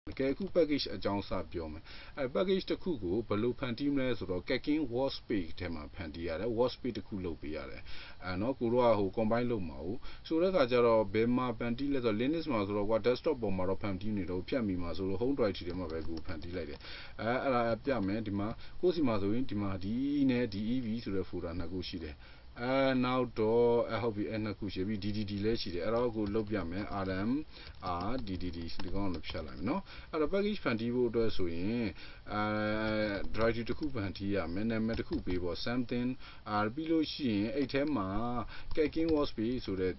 package အကြောင်းစပြောမယ်package တစ်ခုကိုဘယ်လိုဖန်တီးမလဲဆိုတော့ Kacking Workspace ထဲမှာဖန်တီးရတယ် Workspace တစ်ခုလုပ်ပေးရတယ်နော်ကိုတို့ကcombine လုပ်မှာဟုတ်ဆိုတဲ့အခါကျတော့ဘယ်မှာဖန်တီးလဲဆိုတော့ Linux မှာဆိုတော့ကွာ desktop ပေါ်မှာတော့ဖန်တီးနေတော့ဖြတ်မိမှာဆိုတော့ home directory ထဲမှာပဲကိုဖန်တီးလိုက်တယ်အဲ့ဒါပြမယ်ဒီမှာကိုယ့်စီမှာဆိုရင်ဒီမှာဒီနဲ့ DEV ဆိုတဲ့ folder နှစ်ခုရှိတယ်နောက်တော့ဟုတ်ပြီနှစ်ခုရှိပြီ DDD လည်းရှိတယ်အဲ့တော့ကိုလုတ်ပြမယ် RM DDD ဒီကောင်ကိုဖြတ်လိုက်မယ်နော်အဲ့တော့ package ဖန်တီးဖို့အတွက်ဆိုရင်directory တစ်ခုဖန်တီးရမယ်နာမည်တစ်ခုပေးပေါ့ something ပြီးလို့ရှိရင်အဲ့ထဲမှာ Kacking Workspace ဆိုတဲ့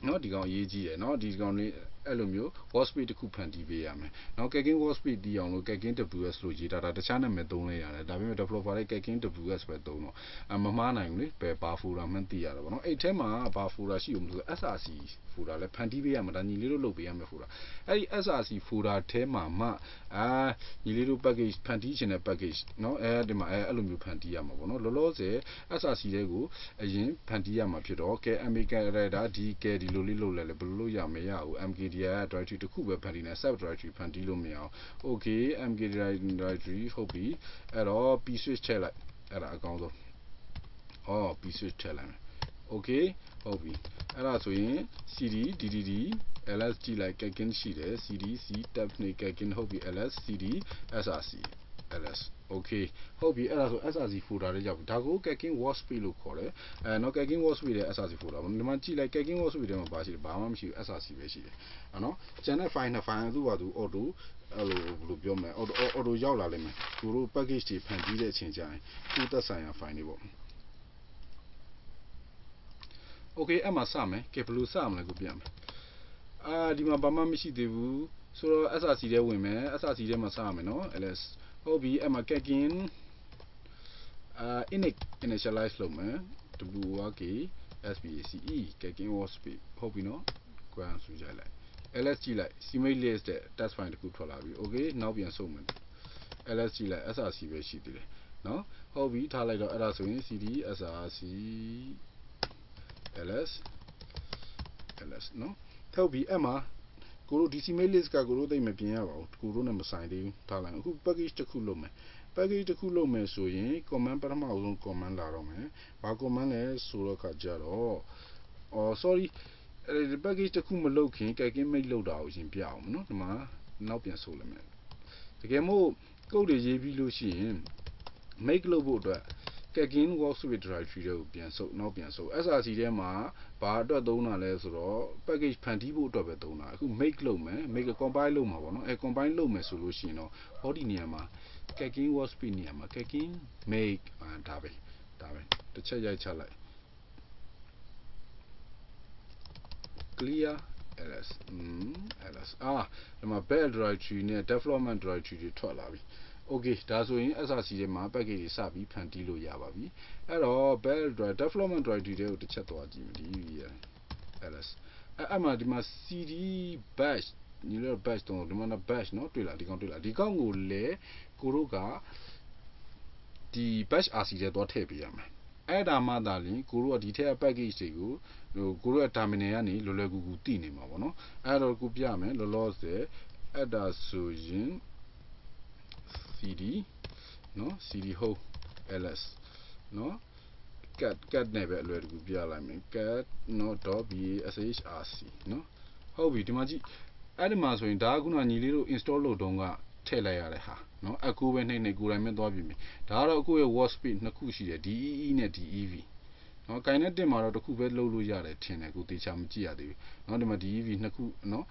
နော်ဒီကောင်အရေးကြီးတယ်နော်ဒီကောင်လေးအဲ့လိုမျိုး workspace တစ်ခုဖန်တီးပေးရမယ်နော် Kacking workspace တီးအောင်လို့ Kacking WS လို့ရေးထားတာတခြားနာမည်သုံးလဲရတယ်ဒါပေမဲ့ developer တွေ Kacking WS ပဲသုံးတော့မမှားနိုင်ဘူးလေဘာ folder မှန်းသိရတာပေါ့နော်အဲ့ထဲမှာဘာ folder ရှိဦးမလို့ SRC folder လဲဖန်တီးပေးရမှာဒါညီလေးတို့လုပ်ပေးရမယ် folder အဲ့ဒီ SRC folder ထဲမှာမှညီလေးတို့ package ဖန်တီးချင်တဲ့ package နော်ဒီမှာအဲ့လိုမျိုးဖန်တီးရမှာပေါ့နော်လောလောဆယ် SRC တွေကိုအရင်ဖန်တီးရမှာဖြစ်တော့ MK ဒါဒီလိုလေးလုပ်လဲဘယ်လိုလုပ်ရမရဘူး MKDI directory တစ်ခုပဲဖန်တီးနေ sub directory ဖန်တီးလို့မရအောင် okay MKDI directory ဟုတ်ပြီအဲ့တော့ p switch ထည့်လိုက်အဲ့ဒါအကောင်းဆုံးp switch ထည့်လိုက်မယ် okay ဟုတ်ပြီအဲ့ဒါဆိုရင် cd ddd ls ကြည့်လိုက် Kacking ရှိတယ် cd c tab နေ Kacking ဟုတ်ပြီ ls cd src ls okay ဟုတ်ပြီအဲ့ဒါဆို src folder လေးရောက်ပြီဒါကို Kacking workspace လို့ခေါ်တယ်နော် Kacking workspace ရဲ့ src folder ဒီမှာကြည့်လိုက် Kacking workspace ထဲမှာဘာရှိလဲဘာမှမရှိဘူး src ပဲရှိတယ်နော်ကျန်တဲ့ file နှစ် file သူ့ဘာသူ auto အဲ့လိုဘယ်လိုပြောမလဲ auto ရောက်လာလိမ့်မယ်ကိုတို့ package တွေဖန်တီးတဲ့အချိန်ကျရင်သူ့သက်ဆိုင်ရာ file တွေပေါ့okay အဲ့မှာစမယ်ကဲဘယ်လိုစမလဲကိုပြမယ်ဒီမှာဘာမှမရှိသေးဘူးဆိုတော့ src ထဲဝင်မယ် src ထဲမှာစရမယ်နော် ls ဟုတ်ပြီအဲ့မှာ Kacking initialize လုပ်မယ် work space Kacking workspace ဟုတ်ပြီနော် ကွာဆူကြလိုက် ls ကြည့်လိုက် cmate list တဲ့ test file တစ်ခုထွက်လာပြီ okay နောက်ပြန်ဆုပ်မယ် ls ကြည့်လိုက် src ပဲရှိသေးတယ်နော်ဟုတ်ပြီထားလိုက်တော့အဲ့ဒါဆိုရင် cd src ls နော်ဟုတ်ပြီအဲ့မှာကိုတို့ဒီ cmate list ကကိုတို့သိမပြင်ရပါဘူးကိုတို့နဲ့မဆိုင်သေးဘူးထားလိုက်အခု package တစ်ခုလုပ်မယ် package တစ်ခုလုပ်မယ်ဆိုရင် command ပထမဆုံး command လာတော့မယ်ဘာ command လဲဆိုတော့ခါကြတော့sorry ဒီ package တစ်ခုမလုပ်ခင် Kacking make လုပ်တာကိုရှင်ပြအောင်နော်ဒီမှာနောက်ပြန်ဆိုလိုက်မယ်တကယ်မို့ code တွေရေးပြီးလို့ရှိရင် make လုပ်ဖို့အတွက် Kacking workspace directory တွေကိုပြန်ဆုပ်နောက်ပြန်ဆုပ် src ထဲမှာဘာအတွက်သုံးတာလဲဆိုတော့ package ဖန်တီးဖို့အတွက်ပဲသုံးတာအခု make လုပ်မယ် make compile လုပ်မှာပေါ့နော်compile လုပ်မယ်ဆိုလို့ရှိရင်တော့ဟောဒီနေရာမှာ Kacking workspace နေရာမှာ Kacking make ဒါပဲတစ်ချက်ရိုက်ချလိုက် clear ls ls ဒီမှာ build directory နဲ့ development directory တွေထွက်လာပြီ okay ဒါဆိုရင် src ထဲမှာ package တွေစပြီးဖန်တီးလို့ရပါပြီအဲ့တော့ build development directory တွေကိုတစ်ချက်သွားကြည့်မယ်ဒီ ls အဲ့မှာဒီမှာ cd bash ညီတို့ bash တော့ဒီမှာ bash နော်တွေ့လားဒီကောင်ကိုလည်းကိုတို့ကဒီ bash rc ထဲသွားထည့်ပေးရမယ်အဲ့ဒါမှသာလျှင်ကိုတို့ကဒီထက်က package တွေကိုကိုတို့ရဲ့ terminal ကနေလွယ်လွယ်ကူကူသိနေမှာပေါ့နော်အဲ့တော့ကိုပြမယ်လောလောဆယ်အဲ့ဒါဆိုရင် cd နော် cd host ls နော် cat နဲ့ပဲအလွယ်တကူပြလိုက်မယ် cat .bashrc နော်ဟုတ်ပြီဒီမှာကြည့်အဲ့ဒီမှာဆိုရင်ဒါကခုနညီလေးတို့ install လုပ်တုန်းကထည့်လိုက်ရတဲ့ဟာနော်အခုပဲနှိမ့်ကိုယ်တိုင်ပဲသွားပြီမယ်ဒါကတော့အခုရဲ့ workspace နှစ်ခုရှိတယ် DEE နဲ့ DEV နော် kinetic မှာတော့တစ်ခုပဲလုပ်လို့ရတယ်ထင်တယ်ကိုသေချာမကြည့်ရသေးဘူးနော်ဒီမှာ DEV နှစ်ခုနော်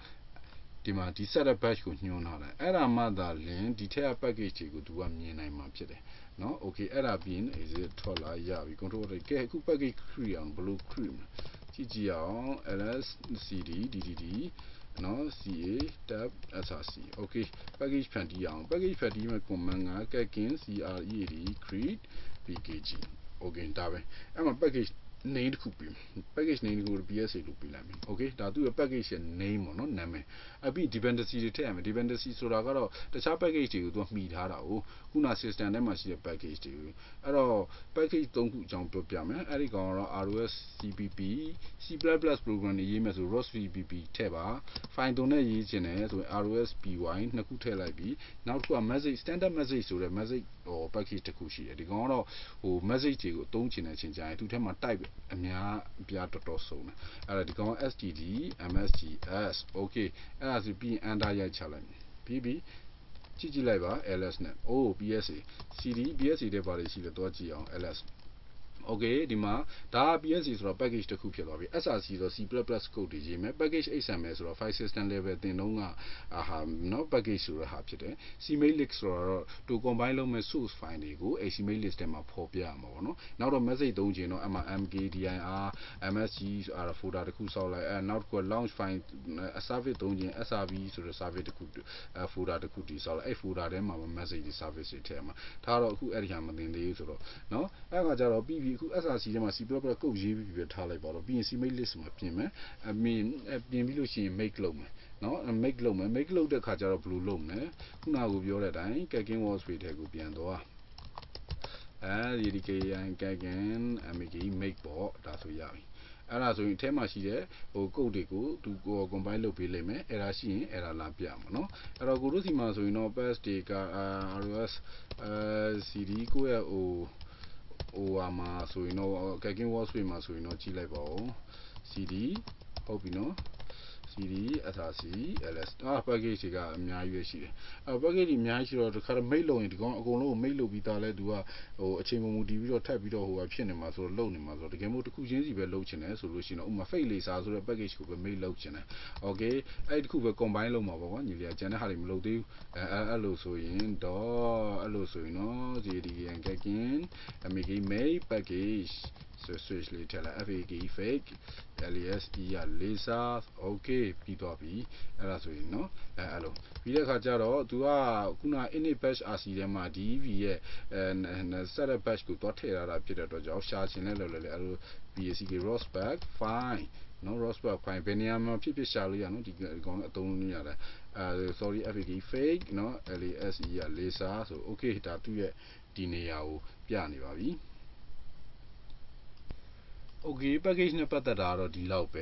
ဒီမှာဒီ setup batch ကိုညွှန်းထားတယ်အဲ့ဒါမှသာလျှင်ဒီထက်က package တွေကိုသူကမြင်နိုင်မှာဖြစ်တယ်နော် okay အဲ့ဒါပြီးရင် exit ထွက်လာရပြီ control ကဲအခု package create အောင်ဘယ်လို create မလဲကြည့်အောင် ls cd ddd နော် ca tab src okay package ဖန်တီးအောင် package ဖန်တီးမဲ့ command က Kacking create pkg okay ဒါပဲအဲ့မှာ package name တစ်ခုပြီး package name ကို PSA လို့ပြီးလိုက်ပြီ okay ဒါသူ့ရဲ့ package ရဲ့ name ပေါ့နော်နာမည်အပြီး dependency တွေထည့်ရမယ် dependency ဆိုတာကတော့တခြား package တွေကိုသူကမှီထားတာကိုခုန system ထဲမှာရှိတဲ့ package တွေအဲ့တော့ package 3ခုအကြောင်းပြောပြမယ်အဲ့ဒီကောင်ကတော့ ROS CPP C++ program တွေရေးမယ်ဆို ROS CPP ထည့်ပါ file 3နဲ့ရေးချင်တယ်ဆိုရင် ROS PY နှစ်ခုထည့်လိုက်ပြီးနောက်တစ်ခုက message standard message ဆိုတဲ့ message package တစ်ခုရှိတယ်ဒီကောင်ကတော့message တွေကိုအသုံးချင်တဲ့အချိန်ကျရင်သူထဲမှာ type အများအပြားတော်တော်စုံတယ်အဲ့ဒါဒီကောင် std msgs okay အဲ့ဒါဆိုပြီးရင် enter ရိုက်ချလိုက်ပြီးကြည့်လိုက်ပါ ls နဲ့ psa cd psa တဲ့ပါလေးရှိတယ်တော့ကြည့်အောင် ls okay ဒီမှာဒါက PSA ဆိုတော့ package တစ်ခုဖြစ်သွားပြီ SRC ဆိုတော့ C++ code တွေရေးမယ် package XML ဆိုတော့ file system level သင်တော့ကနော် package ဆိုတဲ့ဟာဖြစ်တယ် cmail.list ဆိုတော့သူ combine လုပ်မဲ့ source file တွေကို cmail.list ထဲမှာဖော်ပြရမှာပေါ့နော်နောက်တော့ message သုံးချင်တော့mkdir msg ဆိုတာ folder တစ်ခုဆောက်လိုက်နောက်တစ်ခုက launch file service သုံးချင် srv ဆိုတဲ့ service တစ်ခုfolder တစ်ခုတည်ဆောက်လိုက်အဲ့ folder ထဲမှာ message တွေ service တွေထည့်ရမှာဒါတော့အခုအဲ့ဒီဟာမသင်သေးဘူးဆိုတော့နော်အဲ့ခါကျတော့ပြီးပြီအခု SRC ထဲမှာ C++ code ရေးပြီးပဲထားလိုက်ပါတော့ပြီးရင် cmail.list မှာပြင်မယ်ပြင်ပြီးလို့ရှိရင် make လုပ်မယ်နော် make လုပ်မယ် make လုပ်တဲ့ခါကျတော့ဘယ်လိုလုပ်မလဲခုနကပြောတဲ့အတိုင်း kagin workspace ထဲကိုပြန်သွားDK kagin make ပေါ့ဒါဆိုရပြီအဲ့ဒါဆိုရင်အထဲမှာရှိတဲ့code တွေကိုသူ combine လုပ်ပေးလိမ့်မယ်အဲ့ဒါရှိရင်အဲ့ဒါလာပြမှာနော်အဲ့တော့ကိုတို့စီမှာဆိုရင်တော့ pass တွေက ROS cd ကိုရဲ့မှာဆိုရင်တော့ kagin workspace မှာဆိုရင်တော့ကြည့်လိုက်ပါဦး cd ဟုတ်ပြီနော် cd src ls package တွေကအများကြီးပဲရှိတယ်package တွေအများကြီးရှိတော့တခါတော့ make လုပ်ရင်ဒီကောင်အကုန်လုံးကို make လုပ်ပြီးသားလဲသူကအချိန်မူတည်ပြီးတော့ထပ်ပြီးတော့ဖြစ်နေမှာဆိုတော့လုပ်နေမှာဆိုတော့တကယ်မို့တစ်ခုချင်းစီပဲလုပ်ချင်တယ်ဆိုလို့ရှိရင်တော့ဥပမာ fake laser ဆိုတဲ့ package ကိုပဲ make လုပ်ချင်တယ် okay အဲ့ဒီတစ်ခုပဲ combine လုပ်မှာပေါ့ကွာညီလေးကျန်တဲ့ဟာတွေမလုပ်သေးဘူးအဲ့လိုဆိုရင်တော့နော်kagin make package switch လေးထည့်လိုက် fake fake ls laser okay ပြီးသွားပြီအဲ့ဒါဆိုရင်နော်အဲ့လိုပြီးတဲ့အခါကျတော့သူကခုန init bash rc ထဲမှာ dev ရဲ့ setup bash ကိုသွားထည့်ထားတာဖြစ်တဲ့အတွက်ကြောင့်ရှာချင်လဲလော်လဲအဲ့လို basic rosback file နော် rosback file ဘယ်နေရာမှာဖြစ်ရှာလို့ရနော်ဒီကောင်အသုံးလို့ရတယ်sorry fake fake နော် ls laser ဆို okay ဒါသူ့ရဲ့ဒီနေရာကိုပြနေပါပြီokay package နဲ့ပတ်သက်တာတော့ဒီလောက်ပဲ